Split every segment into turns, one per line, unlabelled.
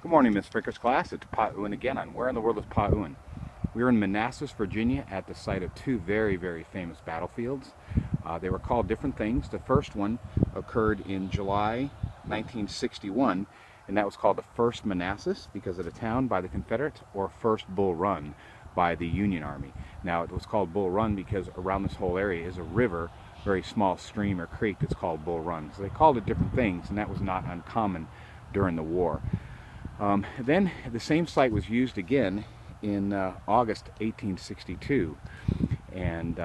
Good morning, Miss Frickers class. It's Pa Ewan again on Where in the World is Pa Ewan? We're in Manassas, Virginia at the site of two very, very famous battlefields. They were called different things. The first one occurred in July 1961, and that was called the First Manassas because of the town by the Confederates, or First Bull Run by the Union Army. Now it was called Bull Run because around this whole area is a river, very small stream or creek that's called Bull Run. So they called it different things, and that was not uncommon during the war. Then the same site was used again in August 1862, and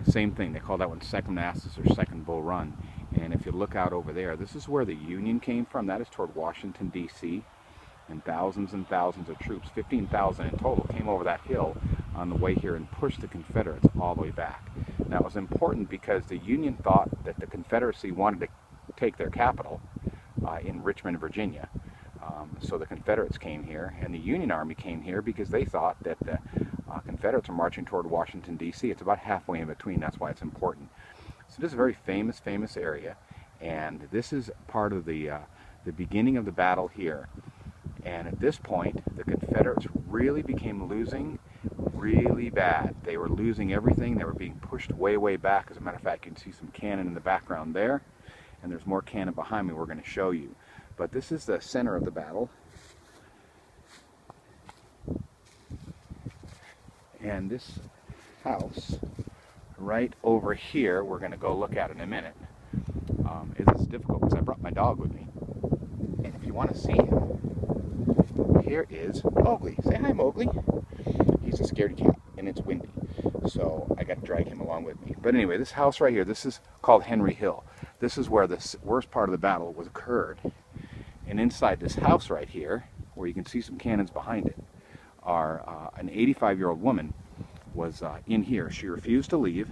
same thing, they call that one Second Manassas or Second Bull Run. And if you look out over there, this is where the Union came from. That is toward Washington, D.C., and thousands of troops, 15,000 in total, came over that hill on the way here and pushed the Confederates all the way back. Now it was important because the Union thought that the Confederacy wanted to take their capital in Richmond, Virginia. So the Confederates came here, and the Union Army came here because they thought that the Confederates were marching toward Washington, D.C. It's about halfway in between. That's why it's important. So this is a very famous area, and this is part of the beginning of the battle here. And at this point, the Confederates really became losing really bad. They were losing everything. They were being pushed way, way back. As a matter of fact, you can see some cannon in the background there, and there's more cannon behind me we're going to show you. But this is the center of the battle. And this house right over here, we're going to go look at in a minute. It's difficult because I brought my dog with me. And if you want to see him, here is Mowgli. Say hi, Mowgli. He's a scaredy cat, and it's windy. So I got to drag him along with me. But anyway, this house right here, this is called Henry Hill. This is where the worst part of the battle was occurred. And inside this house right here, where you can see some cannons behind it, are an 85-year-old woman was in here. She refused to leave,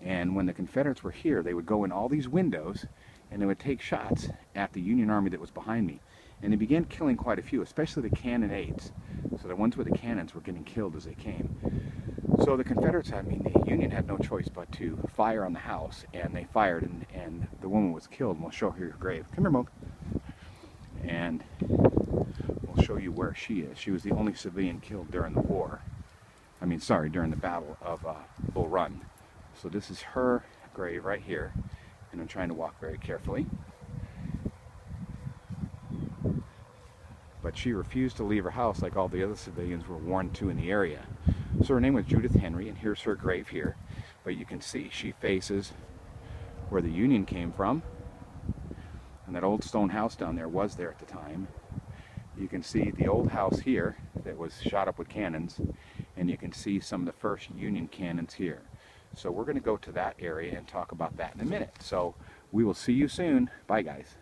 and when the Confederates were here, they would go in all these windows and they would take shots at the Union Army that was behind me. And they began killing quite a few, especially the cannonades. So the ones with the cannons were getting killed as they came. So the Confederates, the Union had no choice but to fire on the house, and they fired, and the woman was killed. And we'll show her her grave. Come here, Mowgli. And we'll show you where she is. She was the only civilian killed during the war. During the Battle of Bull Run. So this is her grave right here, and I'm trying to walk very carefully. But she refused to leave her house like all the other civilians were warned to in the area. So her name was Judith Henry, and here's her grave here. But you can see she faces where the Union came from. And that old stone house down there was there at the time. You can see the old house here that was shot up with cannons, and you can see some of the first Union cannons here. So we're going to go to that area and talk about that in a minute. So we will see you soon. Bye, guys.